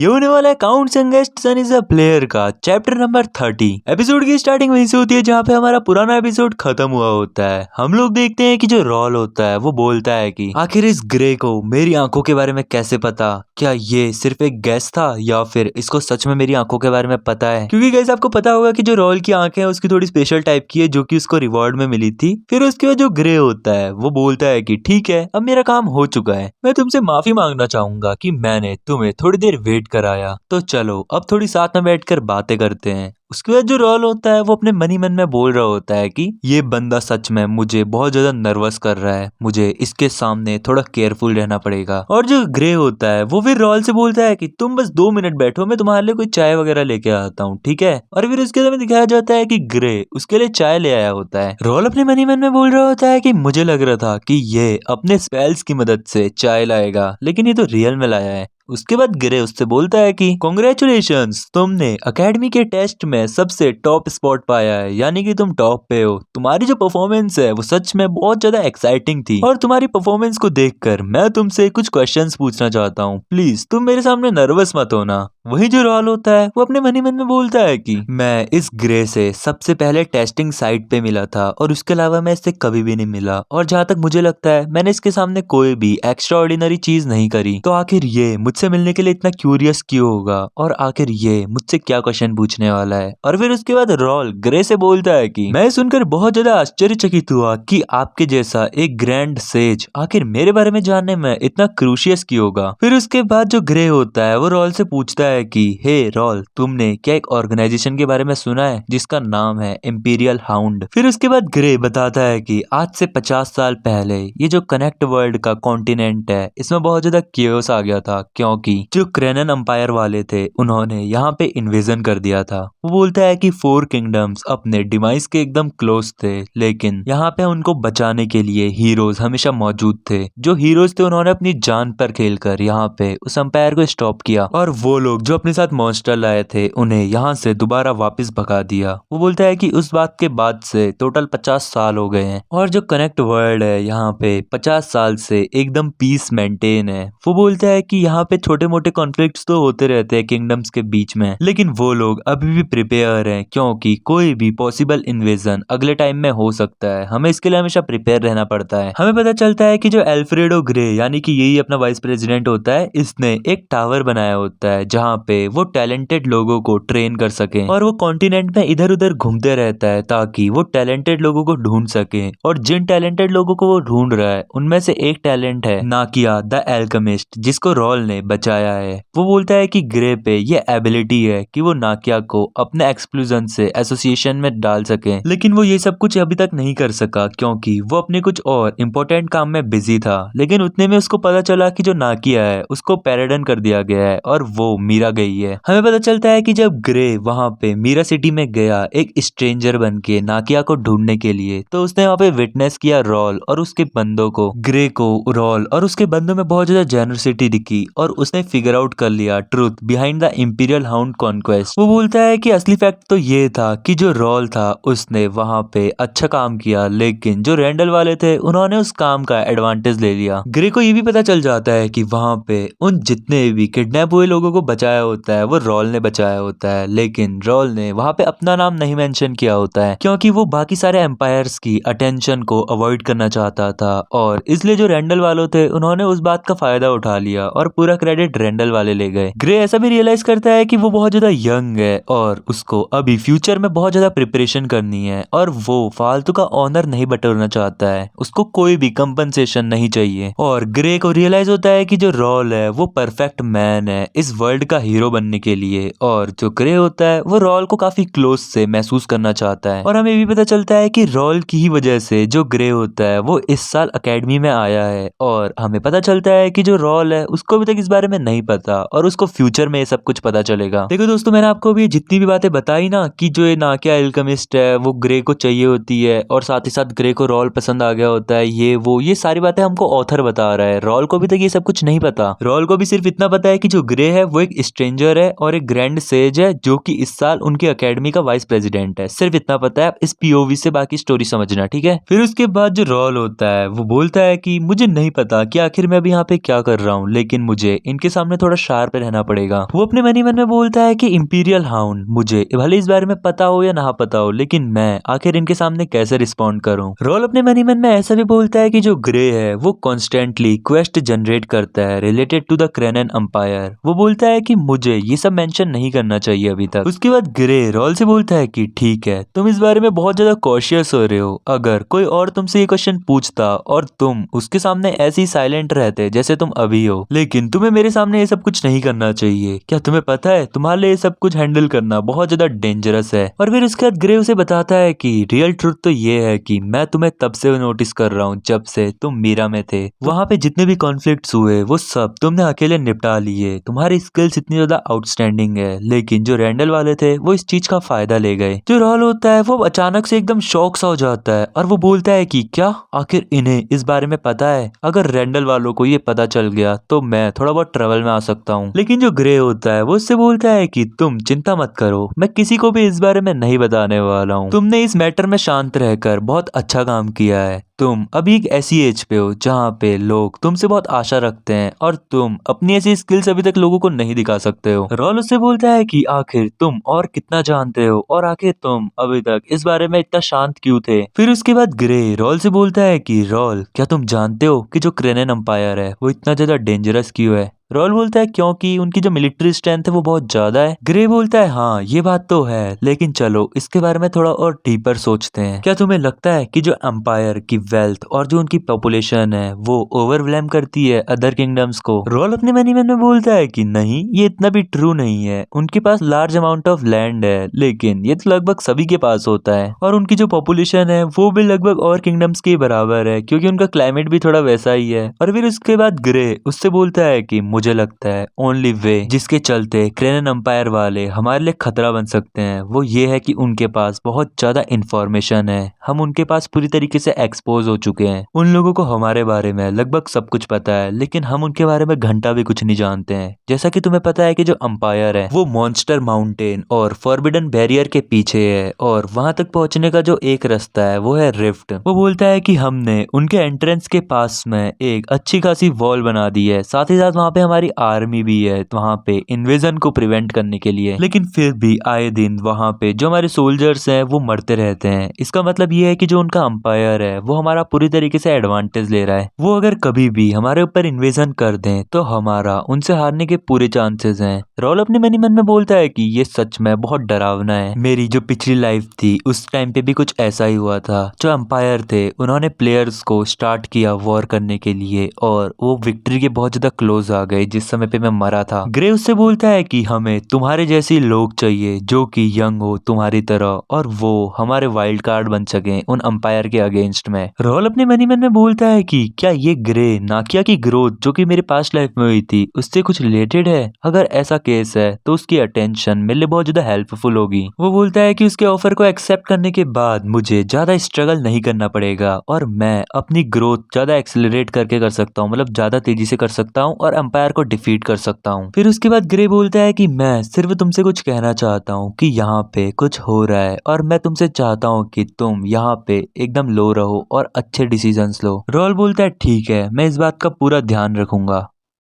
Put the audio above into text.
ये होने वाला है counts youngest son is a player का चैप्टर नंबर 30। एपिसोड की स्टार्टिंग वहीं से होती है जहाँ पे हमारा पुराना एपिसोड खत्म हुआ होता है। हम लोग देखते हैं कि जो रॉल होता है वो बोलता है कि आखिर इस ग्रे को मेरी आंखों के बारे में कैसे पता, क्या ये सिर्फ एक गैस था या फिर इसको सच में मेरी आंखों के बारे में पता है। क्योंकि गैस आपको पता होगा कि जो रॉल की आंखें हैं उसकी थोड़ी स्पेशल टाइप की है जो कि उसको रिवॉर्ड में मिली थी। फिर उसके बाद जो ग्रे होता है वो बोलता है कि ठीक है, अब मेरा काम हो चुका है, मैं तुमसे माफी मांगना चाहूंगा कि मैंने तुम्हें थोड़ी देर वेट कराया। तो चलो अब थोड़ी साथ में बैठकर बातें करते हैं। उसके बाद जो रॉल होता है वो अपने मन ही मन में बोल रहा होता है कि ये बंदा सच में मुझे बहुत ज्यादा नर्वस कर रहा है, मुझे इसके सामने थोड़ा केयरफुल रहना पड़ेगा। और जो ग्रे होता है वो फिर रॉल से बोलता है कि तुम बस 2 मिनट बैठो, मैं तुम्हारे लिए कोई चाय वगैरह लेके आता हूँ, ठीक है। और फिर उसके बाद दिखाया जाता है कि ग्रे उसके लिए चाय ले आया होता है। रॉल अपने मन ही मन में बोल रहा होता है कि मुझे लग रहा था कि ये अपने स्पेल्स की मदद से चाय लाएगा, लेकिन ये तो रियल में लाया है। उसके बाद ग्रे उससे बोलता है कि कॉन्ग्रेचुलेशंस, तुमने एकेडमी के टेस्ट में सबसे टॉप स्पॉट पाया है, यानी कि तुम टॉप पे हो। तुम्हारी जो परफॉर्मेंस है वो सच में बहुत ज्यादा एक्साइटिंग थी और तुम्हारी परफॉर्मेंस को देखकर मैं तुमसे कुछ क्वेश्चंस पूछना चाहता हूँ। प्लीज तुम मेरे सामने नर्वस मत होना। वही जो रॉल होता है वो अपने मन ही मन में बोलता है कि मैं इस ग्रे से सबसे पहले टेस्टिंग साइट पे मिला था और उसके अलावा मैं इससे कभी भी नहीं मिला, और जहाँ तक मुझे लगता है मैंने इसके सामने कोई भी एक्स्ट्रा ऑर्डिनरी चीज नहीं करी। तो आखिर ये मुझसे मिलने के लिए इतना क्यूरियस क्यों होगा और आखिर ये मुझसे क्या क्वेश्चन पूछने वाला है। और फिर उसके बाद रॉल ग्रे से बोलता है कि मैं सुनकर बहुत ज्यादा आश्चर्यचकित हुआ कि आपके जैसा एक ग्रैंड सेज आखिर मेरे बारे में जानने में इतना क्रूशियस क्यों होगा। फिर उसके बाद जो ग्रे होता है वो रॉल से पूछता है कि हे रॉल, तुमने क्या एक ऑर्गेनाइजेशन के बारे में सुना है जिसका नाम है इंपीरियल हाउंड। फिर उसके बाद ग्रे बताता है कि आज से 50 साल पहले ये जो कनेक्ट वर्ल्ड का कॉन्टिनेंट है इसमें बहुत ज्यादा केओस आ गया था, क्योंकि जो क्रेनन एम्पायर वाले थे उन्होंने यहाँ पे इन्वेजन कर दिया था। वो बोलता है कि 4 किंगडम्स अपने डिवाइस के एकदम क्लोज थे, लेकिन यहाँ पे उनको बचाने के लिए हीरोज हमेशा मौजूद थे। जो हीरोज थे उन्होंने अपनी जान पर खेलकर यहाँ पे उस एम्पायर को स्टॉप किया, और वो लोग जो अपने साथ मॉन्स्टर लाए थे उन्हें यहाँ से दोबारा वापस भगा दिया। वो बोलता है कि उस बात के बाद से टोटल 50 साल हो गए हैं और जो कनेक्ट वर्ल्ड है यहाँ पे 50 साल से एकदम पीस मेंटेन है। वो बोलता है कि यहाँ पे छोटे मोटे कॉन्फ्लिक्ट्स तो होते रहते हैं किंगडम्स के बीच में, लेकिन वो लोग अभी भी प्रिपेयर हैं क्योंकि कोई भी पॉसिबल इन्वेजन अगले टाइम में हो सकता है। हमें इसके लिए हमेशा प्रिपेयर रहना पड़ता है। हमें पता चलता है कि जो एल्फ्रेडो ग्रे यानी कि यही अपना वाइस प्रेसिडेंट होता है, इसने एक टावर बनाया होता है जहाँ पे वो टैलेंटेड लोगों को ट्रेन कर सके, और वो कॉन्टिनेंट में इधर उधर घूमते रहता है ताकि वो टैलेंटेड लोगों को ढूंढ सके। और जिन टैलेंटेड लोगों को वो ढूंढ रहा है उनमें से एक टैलेंट है नाकिया द एल्केमिस्ट, जिसको रॉल ने बचाया है। वो बोलता है कि ग्रे पे ये एबिलिटी है कि वो नाकिया को अपने एक्सप्लोजन से एसोसिएशन में डाल सके, लेकिन वो ये सब कुछ अभी तक नहीं कर सका क्योंकि वो अपने कुछ और इम्पोर्टेंट काम में बिजी था। लेकिन उतने में उसको पता चला कि जो नाकिया है उसको पैराडन कर दिया गया है और वो मीरा गई है। हमें पता चलता है कि जब ग्रे वहां पे मीरा सिटी में गया एक स्ट्रेंजर बन के नाकिया को ढूंढने के लिए, तो उसने वहां पे विटनेस किया रॉल और उसके बंदों को। ग्रे को रॉल और उसके बंदों में बहुत ज्यादा जेनरसिटी दिखी और उसने फिगर आउट कर लिया truth behind the imperial hound conquest. वो बोलता है कि असली फैक्ट तो ये था कि जो रॉल था उसने वहां पे अच्छा काम किया, लेकिन जो रैंडल वाले थे उन्होंने उस काम का एडवांटेज ले लिया। ग्रे को ये भी पता चल जाता है कि वहां पे उन जितने भी किडनैप हुए लोगों को बचाया होता है वो रॉल ने बचाया होता है, लेकिन रॉल ने वहां पे अपना नाम नहीं मेंशन किया होता है क्योंकि वो बाकी सारे एम्पायर्स की अटेंशन को अवॉइड करना चाहता था, और इसलिए जो रैंडल वालों थे उन्होंने उस बात का फायदा उठा लिया और पूरा क्रेडिट रैंडल वाले ले गए। ग्रे ऐसा भी रियलाइज करता है कि वो बहुत ज्यादा यंग है और उसको अभी फ्यूचर में बहुत ज्यादा प्रिपरेशन करनी है, और वो फालतू का ऑनर नहीं बटोरना चाहता है, उसको कोई भी कंपनसेशन नहीं चाहिए। और ग्रे को रियलाइज होता है कि जो रॉल है वो परफेक्ट मैन है इस वर्ल्ड का हीरो बनने के लिए, और जो ग्रे होता है वो रॉल को काफी क्लोज से महसूस करना चाहता है। और हमें भी पता चलता है कि रॉल की ही वजह से जो ग्रे होता है वो इस साल अकेडमी में आया है, और हमें पता चलता है कि जो रॉल है उसको अभी तक इस बारे में नहीं पता और उसको फ्यूचर में ये सब कुछ पता चलेगा। देखो दोस्तों, मैंने आपको भी जितनी भी बातें बताई ना कि जो ये नाकिया एल्केमिस्ट है वो ग्रे को चाहिए होती है, और साथ ही साथ ग्रे को रॉल पसंद आ गया होता है, ये सारी बातें हमको ऑथर बता रहा है। रॉल को भी तक ये सब कुछ नहीं पता। रॉल को भी सिर्फ इतना पता है कि जो ग्रे है वो एक स्ट्रेंजर है और एक ग्रैंड सेज है जो कि इस साल उनकी अकेडमी का वाइस प्रेसिडेंट है। सिर्फ इतना पता है। आप इस पीओवी से बाकी स्टोरी समझना, ठीक है। फिर उसके बाद जो रॉल होता है वो बोलता है कि मुझे नहीं पता कि आखिर मैं अभी यहाँ पे क्या कर रहा हूँ, लेकिन मुझे इनके सामने थोड़ा शार्प रहना पड़ेगा। वो अपने मन ही मन में बोलता है कि इंपीरियल हाउंड, मुझे भले इस बारे में पता हो या ना पता हो, लेकिन मैं आखिर इनके सामने कैसे रिस्पॉन्ड करूं। रॉल अपने मन ही मन में ऐसा भी बोलता है कि जो ग्रे है वो कॉन्स्टेंटली क्वेस्ट जनरेट करता है रिलेटेड टू द क्रेनन एम्पायर। वो बोलता है कि मुझे ये सब मेंशन नहीं करना चाहिए अभी तक। उसके बाद ग्रे रॉल से बोलता है कि ठीक है, तुम इस बारे में बहुत ज्यादा कॉशियस हो रहे हो। अगर कोई और तुमसे ये क्वेश्चन पूछता और तुम उसके सामने ऐसे ही साइलेंट रहते जैसे तुम अभी हो, लेकिन तुम्हें मेरे सामने ये सब कुछ नहीं करना चाहिए। क्या तुम्हें पता है तुम्हारे लिए ये सब कुछ हैंडल करना बहुत ज्यादा डेंजरस है। और फिर उसके बाद ग्रे उसे बताता है कि रियल ट्रुथ तो ये है कि मैं तुम्हें तब से नोटिस कर रहा हूँ जब से तुम मीरा में थे। वहां पे जितने भी कॉन्फ्लिक्ट्स हुए वो सब तुमने अकेले निपटा लिए। तुम्हारी स्किल्स इतनी ज्यादा आउटस्टैंडिंग है, लेकिन जो रैंडल वाले थे वो इस चीज का फायदा ले गए। जो रॉल होता है वो अचानक से एकदम शॉक सा हो जाता है और वो बोलता है कि क्या आखिर इन्हें इस बारे में पता है? अगर रैंडल वालों को ये पता चल गया तो मैं थोड़ा बहुत ट्रबल में आ सकता हूँ। लेकिन जो ग्रे होता है वो उससे बोलता है कि तुम चिंता मत करो, मैं किसी को भी इस बारे में नहीं बताने वाला हूँ। तुमने इस मैटर में शांत रहकर बहुत अच्छा काम किया है। तुम अभी एक ऐसी एज पे हो जहाँ पे लोग तुमसे बहुत आशा रखते हैं और तुम अपनी ऐसी स्किल्स अभी तक लोगों को नहीं दिखा सकते हो। रॉल उससे बोलता है कि आखिर तुम और कितना जानते हो और आखिर तुम अभी तक इस बारे में इतना शांत क्यों थे। फिर उसके बाद ग्रे रॉल से बोलता है कि रॉल, क्या तुम जानते हो कि जो क्रेनन एम्पायर है वो इतना ज्यादा डेंजरस क्यों है? रॉल बोलता है क्योंकि उनकी जो मिलिट्री स्ट्रेंथ है वो बहुत ज्यादा है। ग्रे बोलता है हाँ ये बात तो है, लेकिन चलो इसके बारे में थोड़ा और डीपर सोचते हैं। क्या तुम्हें लगता है कि जो एम्पायर की वेल्थ और जो उनकी पॉपुलेशन है वो ओवरवेलम करती है अदर किंगडम्स को? रॉल अपने मन ही मन में बोलता है कि नहीं, ये इतना भी ट्रू नहीं है। उनके पास लार्ज अमाउंट ऑफ लैंड है, लेकिन ये तो लगभग सभी के पास होता है। और उनकी जो पॉपुलेशन है वो भी लगभग और किंगडम्स के बराबर है, क्योंकि उनका क्लाइमेट भी थोड़ा वैसा ही है। और फिर उसके बाद ग्रे उससे बोलता है कि मुझे लगता है ओनली वे जिसके चलते क्रेनन एम्पायर वाले हमारे लिए खतरा बन सकते हैं वो ये है कि उनके पास बहुत ज्यादा इंफॉर्मेशन है। हम उनके पास पूरी तरीके से एक्सपोज हो चुके हैं। उन लोगों को हमारे बारे में लगभग सब कुछ पता है, लेकिन हम उनके बारे में घंटा भी कुछ नहीं जानते हैं। जैसा कि तुम्हें पता है कि जो एम्पायर है वो मॉन्स्टर माउंटेन और फॉरबिडन बैरियर के पीछे है, और वहां तक पहुंचने का जो एक रास्ता है वो है रिफ्ट। वो बोलता है कि हमने उनके एंट्रेंस के पास में एक अच्छी खासी वॉल बना दी है, साथ ही साथ वहां पे हमारी आर्मी भी है वहां पे इन्वेजन को प्रिवेंट करने के लिए। लेकिन फिर भी आए दिन वहां पे जो हमारे सोल्जर्स हैं वो मरते रहते हैं। इसका मतलब ये है कि जो उनका अंपायर है वो हमारा पूरी तरीके से एडवांटेज ले रहा है। वो अगर कभी भी हमारे ऊपर इन्वेजन कर दें तो हमारा उनसे हारने के पूरे चांसेस हैं। रॉल अपने मन ही मन में बोलता है कि ये सच में बहुत डरावना है। मेरी जो पिछली लाइफ थी उस टाइम पे भी कुछ ऐसा ही हुआ था। जो अंपायर थे उन्होंने प्लेयर्स को स्टार्ट किया वॉर करने के लिए और वो विक्ट्री के बहुत ज्यादा क्लोज आ गए जिस समय पे मैं मरा था। ग्रे उससे बोलता है कि हमें तुम्हारे जैसे लोग चाहिए जो कि यंग हो तुम्हारी तरह, और वो हमारे वाइल्ड कार्ड बन सके उन अंपायर के अगेंस्ट में। रॉल अपने मन ही मन में बोलता है कि क्या ये ग्रे नाकिया की ग्रोथ जो कि मेरे पास्ट लाइफ में हुई थी उससे कुछ रिलेटेड है? अगर ऐसा केस है तो उसकी अटेंशन मेरे लिए बहुत ज्यादा हेल्पफुल होगी। वो बोलता है कि उसके ऑफर को एक्सेप्ट करने के बाद मुझे ज्यादा स्ट्रगल नहीं करना पड़ेगा और मैं अपनी ग्रोथ ज्यादा एक्सेलरेट करके कर सकता हूँ, मतलब ज्यादा तेजी से कर सकता हूँ और अंपायर को डिफीट कर सकता हूँ। फिर उसके बाद ग्रे बोलता है कि मैं सिर्फ तुमसे कुछ कहना चाहता हूँ कि यहाँ पे कुछ हो रहा है और मैं तुमसे चाहता हूँ कि तुम यहाँ पे एकदम लो रहो और अच्छे डिसीजंस लो। रॉल बोलता है ठीक है, मैं इस बात का पूरा ध्यान रखूंगा।